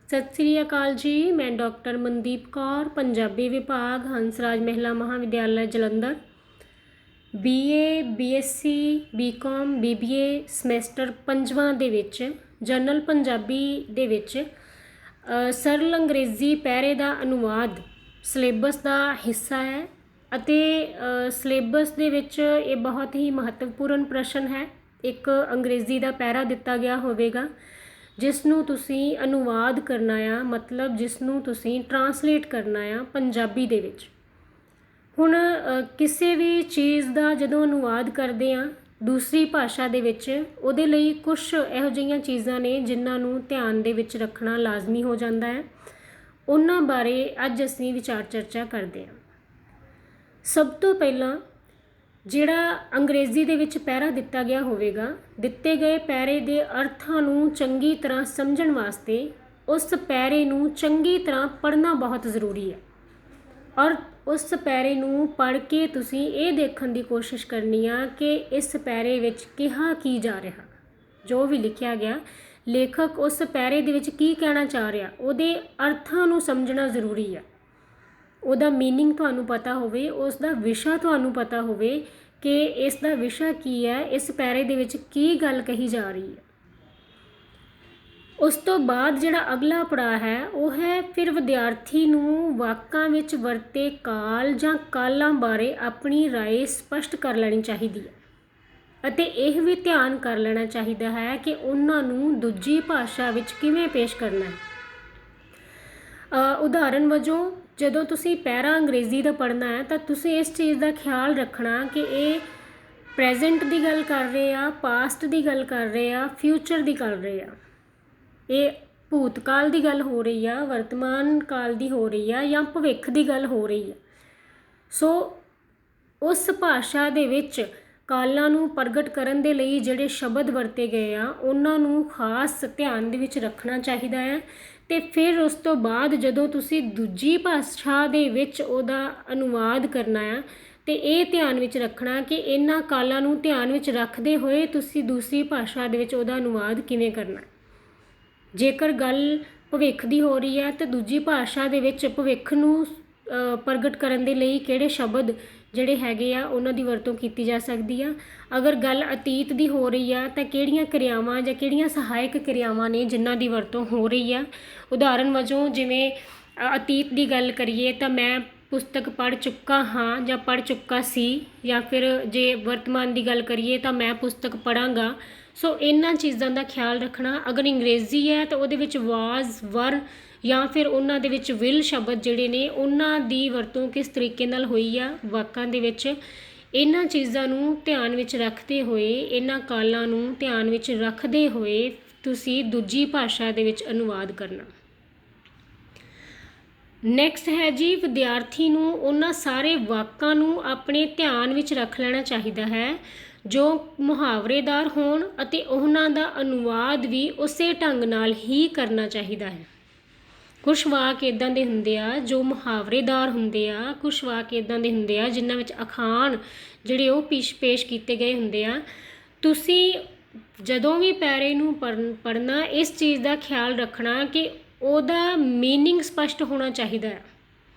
सत श्री अकाल जी। मैं डॉक्टर मनदीप कौर, पंजाबी विभाग, Hansraj Mahila Mahavidyalaya Jalandhar, BA BSc BCom BBA semester 5ਵਾਂ ਦੇ ਵਿੱਚ ਜਨਰਲ ਪੰਜਾਬੀ ਦੇ ਵਿੱਚ ਸਰਲ ਅੰਗਰੇਜ਼ੀ ਪੈਰੇ ਦਾ ਅਨੁਵਾਦ ਸਿਲੇਬਸ ਦਾ ਹਿੱਸਾ ਹੈ ਅਤੇ ਸਿਲੇਬਸ ਦੇ ਵਿੱਚ ਇਹ ਬਹੁਤ ਹੀ ਮਹੱਤਵਪੂਰਨ ਪ੍ਰਸ਼ਨ ਹੈ। ਇੱਕ ਅੰਗਰੇਜ਼ੀ ਦਾ ਪੈਰਾ ਦਿੱਤਾ ਗਿਆ ਹੋਵੇਗਾ ਜਿਸ ਨੂੰ ਤੁਸੀਂ ਅਨੁਵਾਦ ਕਰਨਾ ਆ, ਮਤਲਬ ਜਿਸ ਨੂੰ ਤੁਸੀਂ ਟਰਾਂਸਲੇਟ ਕਰਨਾ ਆ ਪੰਜਾਬੀ ਦੇ ਵਿੱਚ। ਹੁਣ ਕਿਸੇ ਵੀ ਚੀਜ਼ ਦਾ ਜਦੋਂ ਅਨੁਵਾਦ ਕਰਦੇ ਹਾਂ ਦੂਸਰੀ ਭਾਸ਼ਾ ਦੇ ਵਿੱਚ, ਉਹਦੇ ਲਈ ਕੁਛ ਇਹੋ ਜਿਹੀਆਂ ਚੀਜ਼ਾਂ ਨੇ ਜਿਨ੍ਹਾਂ ਨੂੰ ਧਿਆਨ ਦੇ ਵਿੱਚ ਰੱਖਣਾ ਲਾਜ਼ਮੀ ਹੋ ਜਾਂਦਾ ਹੈ। ਉਹਨਾਂ ਬਾਰੇ ਅੱਜ ਅਸੀਂ ਵਿਚਾਰ ਚਰਚਾ ਕਰਦੇ ਹਾਂ। ਸਭ ਤੋਂ ਪਹਿਲਾਂ ਜਿਹੜਾ ਅੰਗਰੇਜ਼ੀ ਦੇ ਵਿੱਚ ਪੈਰਾ ਦਿੱਤਾ ਗਿਆ ਹੋਵੇਗਾ, ਦਿੱਤੇ ਗਏ ਪੈਰੇ ਦੇ ਅਰਥਾਂ ਨੂੰ ਚੰਗੀ ਤਰ੍ਹਾਂ ਸਮਝਣ ਵਾਸਤੇ ਉਸ ਪੈਰੇ ਨੂੰ ਚੰਗੀ ਤਰ੍ਹਾਂ ਪੜ੍ਹਨਾ ਬਹੁਤ ਜ਼ਰੂਰੀ ਹੈ ਔਰ ਉਸ ਪੈਰੇ ਨੂੰ ਪੜ੍ਹ ਕੇ ਤੁਸੀਂ ਇਹ ਦੇਖਣ ਦੀ ਕੋਸ਼ਿਸ਼ ਕਰਨੀ ਆ ਕਿ ਇਸ ਪੈਰੇ ਵਿੱਚ ਕਿਹਾ ਕੀ ਜਾ ਰਿਹਾ, ਜੋ ਵੀ ਲਿਖਿਆ ਗਿਆ ਲੇਖਕ ਉਸ ਪੈਰੇ ਦੇ ਵਿੱਚ ਕੀ ਕਹਿਣਾ ਚਾਹ ਰਿਹਾ, ਉਹਦੇ ਅਰਥਾਂ ਨੂੰ ਸਮਝਣਾ ਜ਼ਰੂਰੀ ਹੈ। ਉਹਦਾ ਮੀਨਿੰਗ ਤੁਹਾਨੂੰ ਪਤਾ ਹੋਵੇ, ਉਸ ਦਾ ਵਿਸ਼ਾ ਤੁਹਾਨੂੰ ਪਤਾ ਹੋਵੇ ਕਿ ਇਸ ਦਾ ਵਿਸ਼ਾ ਕੀ ਹੈ, ਇਸ ਪੈਰੇ ਦੇ ਵਿੱਚ ਕੀ ਗੱਲ ਕਹੀ ਜਾ ਰਹੀ ਹੈ। ਉਸ ਤੋਂ ਬਾਅਦ ਜਿਹੜਾ ਅਗਲਾ ਪੜਾਅ ਹੈ ਉਹ ਹੈ ਫਿਰ ਵਿਦਿਆਰਥੀ ਨੂੰ ਵਾਕਾਂ ਵਿੱਚ ਵਰਤੇ ਕਾਲ ਜਾਂ ਕਾਲਾਂ ਬਾਰੇ ਆਪਣੀ ਰਾਏ ਸਪਸ਼ਟ ਕਰ ਲੈਣੀ ਚਾਹੀਦੀ ਹੈ ਅਤੇ ਇਹ ਵੀ ਧਿਆਨ ਕਰ ਲੈਣਾ ਚਾਹੀਦਾ ਹੈ ਕਿ ਉਹਨਾਂ ਨੂੰ ਦੂਜੀ ਭਾਸ਼ਾ ਵਿੱਚ ਕਿਵੇਂ ਪੇਸ਼ ਕਰਨਾ ਹੈ। ਉਦਾਹਰਨ ਵਜੋਂ ਜਦੋਂ ਤੁਸੀਂ ਪੈਰਾ ਅੰਗਰੇਜ਼ੀ ਦਾ ਪੜ੍ਹਨਾ ਹੈ ਤਾਂ ਤੁਸੀਂ ਇਸ ਚੀਜ਼ ਦਾ ਖਿਆਲ ਰੱਖਣਾ ਕਿ ਇਹ ਪ੍ਰੈਜ਼ੈਂਟ ਦੀ ਗੱਲ ਕਰ ਰਹੇ ਆ, ਪਾਸਟ ਦੀ ਗੱਲ ਕਰ ਰਹੇ ਆ, ਫਿਊਚਰ ਦੀ ਕਰ ਰਹੇ ਆ, ਇਹ ਭੂਤਕਾਲ ਦੀ ਗੱਲ ਹੋ ਰਹੀ ਆ, ਵਰਤਮਾਨ ਕਾਲ ਦੀ ਹੋ ਰਹੀ ਆ ਜਾਂ ਭਵਿੱਖ ਦੀ ਗੱਲ ਹੋ ਰਹੀ ਆ। ਸੋ ਉਸ ਭਾਸ਼ਾ ਦੇ ਵਿੱਚ ਕਾਲਾਂ ਨੂੰ ਪ੍ਰਗਟ ਕਰਨ ਦੇ ਲਈ ਜਿਹੜੇ ਸ਼ਬਦ ਵਰਤੇ ਗਏ ਆ ਉਹਨਾਂ ਨੂੰ ਖਾਸ ਧਿਆਨ ਦੇ ਵਿੱਚ ਰੱਖਣਾ ਚਾਹੀਦਾ ਹੈ। ਅਤੇ ਫਿਰ ਉਸ ਤੋਂ ਬਾਅਦ ਜਦੋਂ ਤੁਸੀਂ ਦੂਜੀ ਭਾਸ਼ਾ ਦੇ ਵਿੱਚ ਉਹਦਾ ਅਨੁਵਾਦ ਕਰਨਾ ਆ ਅਤੇ ਇਹ ਧਿਆਨ ਵਿੱਚ ਰੱਖਣਾ ਕਿ ਇਹਨਾਂ ਕਾਲਾਂ ਨੂੰ ਧਿਆਨ ਵਿੱਚ ਰੱਖਦੇ ਹੋਏ ਤੁਸੀਂ ਦੂਸਰੀ ਭਾਸ਼ਾ ਦੇ ਵਿੱਚ ਉਹਦਾ ਅਨੁਵਾਦ ਕਿਵੇਂ ਕਰਨਾ। ਜੇਕਰ ਗੱਲ ਭਵਿੱਖ ਦੀ ਹੋ ਰਹੀ ਹੈ ਤਾਂ ਦੂਜੀ ਭਾਸ਼ਾ ਦੇ ਵਿੱਚ ਭਵਿੱਖ ਨੂੰ ਪ੍ਰਗਟ ਕਰਨ ਦੇ ਲਈ ਕਿਹੜੇ ਸ਼ਬਦ ਜਿਹੜੇ ਹੈਗੇ ਆ ਉਹਨਾਂ ਦੀ ਵਰਤੋਂ ਕੀਤੀ ਜਾ ਸਕਦੀ ਆ। ਅਗਰ ਗੱਲ ਅਤੀਤ ਦੀ ਹੋ ਰਹੀ ਆ ਤਾਂ ਕਿਹੜੀਆਂ ਕਿਰਿਆਵਾਂ ਜਾਂ ਕਿਹੜੀਆਂ ਸਹਾਇਕ ਕਿਰਿਆਵਾਂ ਨੇ ਜਿਨ੍ਹਾਂ ਦੀ ਵਰਤੋਂ ਹੋ ਰਹੀ ਆ। ਉਦਾਹਰਨ ਵਜੋਂ ਜਿਵੇਂ ਅਤੀਤ ਦੀ ਗੱਲ ਕਰੀਏ ਤਾਂ ਮੈਂ ਪੁਸਤਕ ਪੜ੍ਹ ਚੁੱਕਾ ਹਾਂ ਜਾਂ ਪੜ੍ਹ ਚੁੱਕਾ ਸੀ, ਜਾਂ ਫਿਰ ਜੇ ਵਰਤਮਾਨ ਦੀ ਗੱਲ ਕਰੀਏ ਤਾਂ ਮੈਂ ਪੁਸਤਕ ਪੜ੍ਹਾਂਗਾ। ਸੋ ਇਹਨਾਂ ਚੀਜ਼ਾਂ ਦਾ ਖਿਆਲ ਰੱਖਣਾ। ਅਗਰ ਅੰਗਰੇਜ਼ੀ ਹੈ ਤਾਂ ਉਹਦੇ ਵਿੱਚ ਵਾਜ਼, ਵਰ ਜਾਂ ਫਿਰ ਉਹਨਾਂ ਦੇ ਵਿੱਚ ਵਿਲ ਸ਼ਬਦ ਜਿਹੜੇ ਨੇ ਉਹਨਾਂ ਦੀ ਵਰਤੋਂ ਕਿਸ ਤਰੀਕੇ ਨਾਲ ਹੋਈ ਆ ਵਾਕਾਂ ਦੇ ਵਿੱਚ। ਇਹਨਾਂ ਚੀਜ਼ਾਂ ਨੂੰ ਧਿਆਨ ਵਿੱਚ ਰੱਖਦੇ ਹੋਏ, ਇਹਨਾਂ ਕਾਲਾਂ ਨੂੰ ਧਿਆਨ ਵਿੱਚ ਰੱਖਦੇ ਹੋਏ ਤੁਸੀਂ ਦੂਜੀ ਭਾਸ਼ਾ ਦੇ ਵਿੱਚ ਅਨੁਵਾਦ ਕਰਨਾ। ਨੈਕਸਟ ਹੈ ਜੀ, ਵਿਦਿਆਰਥੀ ਨੂੰ ਉਹਨਾਂ ਸਾਰੇ ਵਾਕਾਂ ਨੂੰ ਆਪਣੇ ਧਿਆਨ ਵਿੱਚ ਰੱਖ ਲੈਣਾ ਚਾਹੀਦਾ ਹੈ ਜੋ ਮੁਹਾਵਰੇਦਾਰ ਹੋਣ ਅਤੇ ਉਹਨਾਂ ਦਾ ਅਨੁਵਾਦ ਵੀ ਉਸੇ ਢੰਗ ਨਾਲ ਹੀ ਕਰਨਾ ਚਾਹੀਦਾ ਹੈ। ਕੁਛ ਵਾਕ ਇੱਦਾਂ ਦੇ ਹੁੰਦੇ ਆ ਜੋ ਮੁਹਾਵਰੇਦਾਰ ਹੁੰਦੇ ਆ, ਕੁਛ ਵਾਕ ਇੱਦਾਂ ਦੇ ਹੁੰਦੇ ਆ ਜਿਨ੍ਹਾਂ ਵਿੱਚ ਅਖਾਣ ਜਿਹੜੇ ਉਹ ਪੇਸ਼ ਕੀਤੇ ਗਏ ਹੁੰਦੇ ਆ। ਤੁਸੀਂ ਜਦੋਂ ਵੀ ਪੈਰੇ ਨੂੰ ਪੜ੍ਹਨਾ ਇਸ ਚੀਜ਼ ਦਾ ਖਿਆਲ ਰੱਖਣਾ ਕਿ ਉਹਦਾ ਮੀਨਿੰਗ ਸਪਸ਼ਟ ਹੋਣਾ ਚਾਹੀਦਾ ਹੈ।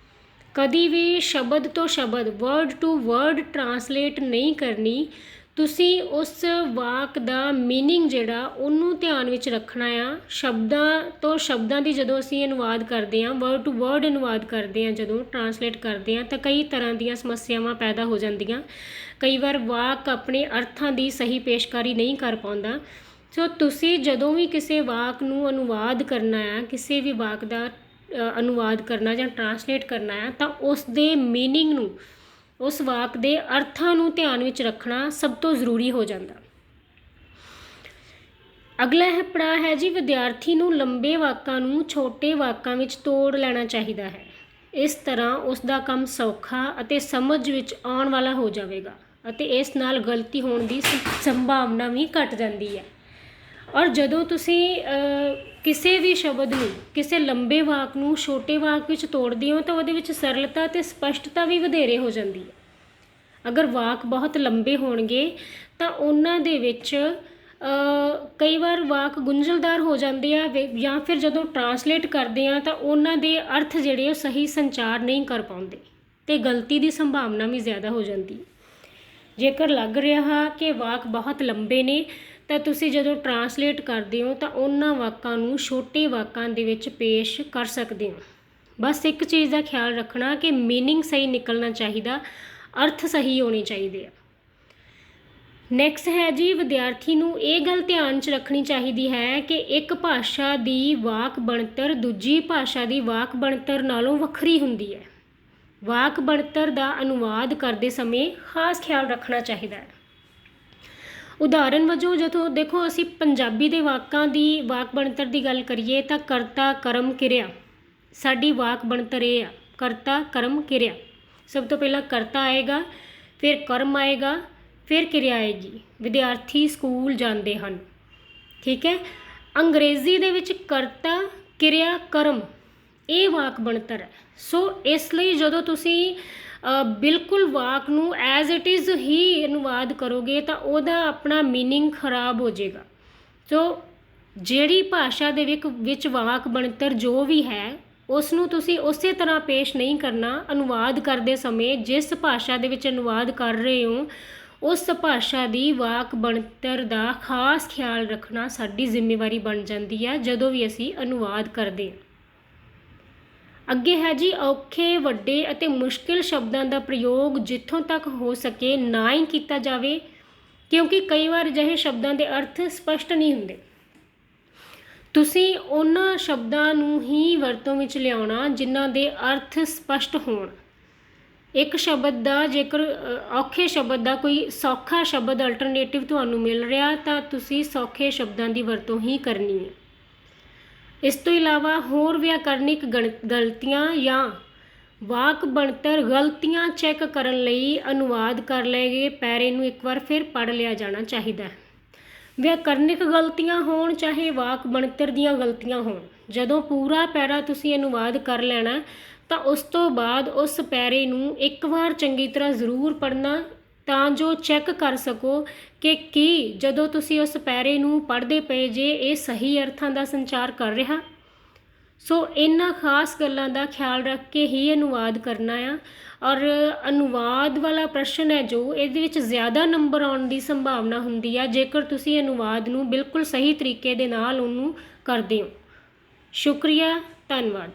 ਕਦੀ ਵੀ ਸ਼ਬਦ ਤੋਂ ਸ਼ਬਦ, ਵਰਡ ਟੂ ਵਰਡ ਟਰਾਂਸਲੇਟ ਨਹੀਂ ਕਰਨੀ। ਤੁਸੀਂ ਉਸ ਵਾਕ ਦਾ ਮੀਨਿੰਗ ਜਿਹੜਾ ਉਹਨੂੰ ਧਿਆਨ ਵਿੱਚ ਰੱਖਣਾ ਆ। ਸ਼ਬਦਾਂ ਤੋਂ ਸ਼ਬਦਾਂ ਦੀ ਜਦੋਂ ਅਸੀਂ ਅਨੁਵਾਦ ਕਰਦੇ ਹਾਂ, ਵਰਡ ਟੂ ਵਰਡ ਅਨੁਵਾਦ ਕਰਦੇ ਹਾਂ, ਜਦੋਂ ਟਰਾਂਸਲੇਟ ਕਰਦੇ ਹਾਂ ਤਾਂ ਕਈ ਤਰ੍ਹਾਂ ਦੀਆਂ ਸਮੱਸਿਆਵਾਂ ਪੈਦਾ ਹੋ ਜਾਂਦੀਆਂ। ਕਈ ਵਾਰ ਵਾਕ ਆਪਣੇ ਅਰਥਾਂ ਦੀ ਸਹੀ ਪੇਸ਼ਕਾਰੀ ਨਹੀਂ ਕਰ ਪਾਉਂਦਾ। ਸੋ ਤੁਸੀਂ ਜਦੋਂ ਵੀ ਕਿਸੇ ਵਾਕ ਨੂੰ ਅਨੁਵਾਦ ਕਰਨਾ ਆ, ਕਿਸੇ ਵੀ ਵਾਕ ਦਾ ਅਨੁਵਾਦ ਕਰਨਾ ਜਾਂ ਟਰਾਂਸਲੇਟ ਕਰਨਾ ਆ ਤਾਂ ਉਸ ਦੇ ਮੀਨਿੰਗ ਨੂੰ, ਉਸ ਵਾਕ ਦੇ ਅਰਥਾਂ ਨੂੰ ਧਿਆਨ ਵਿੱਚ ਰੱਖਣਾ ਸਭ ਤੋਂ ਜ਼ਰੂਰੀ ਹੋ ਜਾਂਦਾ। ਅਗਲਾ ਪੜਾਅ ਹੈ ਜੀ, ਵਿਦਿਆਰਥੀ ਨੂੰ ਲੰਬੇ ਵਾਕਾਂ ਨੂੰ ਛੋਟੇ ਵਾਕਾਂ ਵਿੱਚ ਤੋੜ ਲੈਣਾ ਚਾਹੀਦਾ ਹੈ। ਇਸ ਤਰ੍ਹਾਂ ਉਸ ਦਾ ਕੰਮ ਸੌਖਾ ਅਤੇ ਸਮਝ ਵਿੱਚ ਆਉਣ ਵਾਲਾ ਹੋ ਜਾਵੇਗਾ ਅਤੇ ਇਸ ਨਾਲ ਗਲਤੀ ਹੋਣ ਦੀ ਸੰਭਾਵਨਾ ਵੀ ਘੱਟ ਜਾਂਦੀ ਹੈ। ਔਰ ਜਦੋਂ ਤੁਸੀਂ ਕਿਸੇ ਵੀ ਸ਼ਬਦ ਨੂੰ, ਕਿਸੇ ਲੰਬੇ ਵਾਕ ਨੂੰ ਛੋਟੇ ਵਾਕ ਵਿੱਚ ਤੋੜਦੇ ਹੋ ਤਾਂ ਉਹਦੇ ਵਿੱਚ ਸਰਲਤਾ ਅਤੇ ਸਪਸ਼ਟਤਾ ਵੀ ਵਧੇਰੇ ਹੋ ਜਾਂਦੀ ਹੈ। ਅਗਰ ਵਾਕ ਬਹੁਤ ਲੰਬੇ ਹੋਣਗੇ ਤਾਂ ਉਹਨਾਂ ਦੇ ਵਿੱਚ ਕਈ ਵਾਰ ਵਾਕ ਗੁੰਝਲਦਾਰ ਹੋ ਜਾਂਦੇ ਆ ਜਾਂ ਫਿਰ ਜਦੋਂ ਟਰਾਂਸਲੇਟ ਕਰਦੇ ਆ ਤਾਂ ਉਹਨਾਂ ਦੇ ਅਰਥ ਜਿਹੜੇ ਉਹ ਸਹੀ ਸੰਚਾਰ ਨਹੀਂ ਕਰ ਪਾਉਂਦੇ ਅਤੇ ਗਲਤੀ ਦੀ ਸੰਭਾਵਨਾ ਵੀ ਜ਼ਿਆਦਾ ਹੋ ਜਾਂਦੀ। ਜੇਕਰ ਲੱਗ ਰਿਹਾ ਕਿ ਵਾਕ ਬਹੁਤ ਲੰਬੇ ਨੇ ਤਾਂ ਤੁਸੀਂ ਜਦੋਂ ਟਰਾਂਸਲੇਟ ਕਰਦੇ ਹੋ ਤਾਂ ਉਹਨਾਂ ਵਾਕਾਂ ਨੂੰ ਛੋਟੇ ਵਾਕਾਂ ਦੇ ਵਿੱਚ ਪੇਸ਼ ਕਰ ਸਕਦੇ ਹੋ। ਬਸ ਇੱਕ ਚੀਜ਼ ਦਾ ਖਿਆਲ ਰੱਖਣਾ ਕਿ ਮੀਨਿੰਗ ਸਹੀ ਨਿਕਲਣਾ ਚਾਹੀਦਾ, ਅਰਥ ਸਹੀ ਹੋਣੇ ਚਾਹੀਦੇ ਆ। ਨੈਕਸਟ ਹੈ ਜੀ, ਵਿਦਿਆਰਥੀ ਨੂੰ ਇਹ ਗੱਲ ਧਿਆਨ 'ਚ ਰੱਖਣੀ ਚਾਹੀਦੀ ਹੈ ਕਿ ਇੱਕ ਭਾਸ਼ਾ ਦੀ ਵਾਕ ਬਣਤਰ ਦੂਜੀ ਭਾਸ਼ਾ ਦੀ ਵਾਕ ਬਣਤਰ ਨਾਲੋਂ ਵੱਖਰੀ ਹੁੰਦੀ ਹੈ। ਵਾਕ ਬਣਤਰ ਦਾ ਅਨੁਵਾਦ ਕਰਦੇ ਸਮੇਂ ਖਾਸ ਖਿਆਲ ਰੱਖਣਾ ਚਾਹੀਦਾ ਹੈ। ਉਦਾਹਰਨ ਵਜੋਂ ਜਦੋਂ ਦੇਖੋ ਅਸੀਂ ਪੰਜਾਬੀ ਦੇ ਵਾਕਾਂ ਦੀ ਵਾਕ ਬਣਤਰ ਦੀ ਗੱਲ ਕਰੀਏ ਤਾਂ ਕਰਤਾ ਕਰਮ ਕਿਰਿਆ ਸਾਡੀ ਵਾਕ ਬਣਤਰ ਇਹ ਆ, ਕਰਤਾ ਕਰਮ ਕਿਰਿਆ। ਸਭ ਤੋਂ ਪਹਿਲਾਂ ਕਰਤਾ ਆਏਗਾ, ਫਿਰ ਕਰਮ ਆਏਗਾ, ਫਿਰ ਕਿਰਿਆ ਆਏਗੀ। ਵਿਦਿਆਰਥੀ ਸਕੂਲ ਜਾਂਦੇ ਹਨ, ਠੀਕ ਹੈ। ਅੰਗਰੇਜ਼ੀ ਦੇ ਵਿੱਚ ਕਰਤਾ ਕਿਰਿਆ ਕਰਮ ਇਹ ਵਾਕ ਬਣਤਰ ਹੈ। ਸੋ ਇਸ ਲਈ ਜਦੋਂ ਤੁਸੀਂ ਬਿਲਕੁਲ ਵਾਕ ਨੂੰ ਐਜ਼ ਇਟ ਇਜ਼ ਹੀ ਅਨੁਵਾਦ ਕਰੋਗੇ ਤਾਂ ਉਹਦਾ ਆਪਣਾ ਮੀਨਿੰਗ ਖਰਾਬ ਹੋ ਜਾਏਗਾ। ਸੋ ਜਿਹੜੀ ਭਾਸ਼ਾ ਦੇ ਵਿੱਚ ਵਾਕ ਬਣਤਰ ਜੋ ਵੀ ਹੈ ਉਸ ਨੂੰ ਤੁਸੀਂ ਉਸੇ ਤਰ੍ਹਾਂ ਪੇਸ਼ ਨਹੀਂ ਕਰਨਾ। ਅਨੁਵਾਦ ਕਰਦੇ ਸਮੇਂ ਜਿਸ ਭਾਸ਼ਾ ਦੇ ਵਿੱਚ ਅਨੁਵਾਦ ਕਰ ਰਹੇ ਹੋ ਉਸ ਭਾਸ਼ਾ ਦੀ ਵਾਕ ਬਣਤਰ ਦਾ ਖਾਸ ਖਿਆਲ ਰੱਖਣਾ ਸਾਡੀ ਜ਼ਿੰਮੇਵਾਰੀ ਬਣ ਜਾਂਦੀ ਹੈ ਜਦੋਂ ਵੀ ਅਸੀਂ ਅਨੁਵਾਦ ਕਰਦੇ ਹਾਂ। ਅੱਗੇ ਹੈ ਜੀ, ਔਖੇ ਵੱਡੇ ਅਤੇ ਮੁਸ਼ਕਿਲ ਸ਼ਬਦਾਂ ਦਾ ਪ੍ਰਯੋਗ ਜਿੱਥੋਂ ਤੱਕ ਹੋ ਸਕੇ ਨਾ ਹੀ ਕੀਤਾ ਜਾਵੇ, ਕਿਉਂਕਿ ਕਈ ਵਾਰ ਅਜਿਹੇ ਸ਼ਬਦਾਂ ਦੇ ਅਰਥ ਸਪਸ਼ਟ ਨਹੀਂ ਹੁੰਦੇ। ਤੁਸੀਂ ਉਹਨਾਂ ਸ਼ਬਦਾਂ ਨੂੰ ਹੀ ਵਰਤੋਂ ਵਿੱਚ ਲਿਆਉਣਾ ਜਿਨ੍ਹਾਂ ਦੇ ਅਰਥ ਸਪਸ਼ਟ ਹੋਣ। ਇੱਕ ਸ਼ਬਦ ਦਾ ਜੇਕਰ ਔਖੇ ਸ਼ਬਦ ਦਾ ਕੋਈ ਸੌਖਾ ਸ਼ਬਦ ਅਲਟਰਨੇਟਿਵ ਤੁਹਾਨੂੰ ਮਿਲ ਰਿਹਾ ਤਾਂ ਤੁਸੀਂ ਸੌਖੇ ਸ਼ਬਦਾਂ ਦੀ ਵਰਤੋਂ ਹੀ ਕਰਨੀ ਹੈ। ਇਸ ਤੋਂ ਇਲਾਵਾ ਹੋਰ ਵਿਆਕਰਨਿਕ ਗਲਤੀਆਂ ਜਾਂ ਵਾਕ ਬਣਤਰ ਗਲਤੀਆਂ ਚੈੱਕ ਕਰਨ ਲਈ ਅਨੁਵਾਦ ਕਰ ਲਏ ਗਏ ਪੈਰੇ ਨੂੰ ਇੱਕ ਵਾਰ ਫਿਰ ਪੜ੍ਹ ਲਿਆ ਜਾਣਾ ਚਾਹੀਦਾ ਹੈ। ਵਿਆਕਰਨਿਕ ਗਲਤੀਆਂ ਹੋਣ ਚਾਹੇ ਵਾਕ ਬਣਤਰ ਦੀਆਂ ਗਲਤੀਆਂ ਹੋਣ, ਜਦੋਂ ਪੂਰਾ ਪੈਰਾ ਤੁਸੀਂ ਅਨੁਵਾਦ ਕਰ ਲੈਣਾ ਤਾਂ ਉਸ ਤੋਂ ਬਾਅਦ ਉਸ ਪੈਰੇ ਨੂੰ ਇੱਕ ਵਾਰ ਚੰਗੀ ਤਰ੍ਹਾਂ ਜ਼ਰੂਰ ਪੜ੍ਹਨਾ ਤਾਂ ਜੋ ਚੈੱਕ ਕਰ ਸਕੋ ਕਿ ਕੀ ਜਦੋਂ ਤੁਸੀਂ ਉਸ ਪੈਰੇ ਨੂੰ ਪੜ੍ਹਦੇ ਪਏ ਜੇ ਇਹ ਸਹੀ ਅਰਥਾਂ ਦਾ ਸੰਚਾਰ ਕਰ ਰਿਹਾ। ਸੋ ਇਹਨਾਂ ਖਾਸ ਗੱਲਾਂ ਦਾ ਖਿਆਲ ਰੱਖ ਕੇ ਹੀ ਅਨੁਵਾਦ ਕਰਨਾ ਆ। ਔਰ ਅਨੁਵਾਦ ਵਾਲਾ ਪ੍ਰਸ਼ਨ ਹੈ ਜੋ ਇਹਦੇ ਵਿੱਚ ਜ਼ਿਆਦਾ ਨੰਬਰ ਆਉਣ ਦੀ ਸੰਭਾਵਨਾ ਹੁੰਦੀ ਆ ਜੇਕਰ ਤੁਸੀਂ ਅਨੁਵਾਦ ਨੂੰ ਬਿਲਕੁਲ ਸਹੀ ਤਰੀਕੇ ਦੇ ਨਾਲ ਉਹਨੂੰ ਕਰਦੇ ਹੋ। ਸ਼ੁਕਰੀਆ, ਧੰਨਵਾਦ।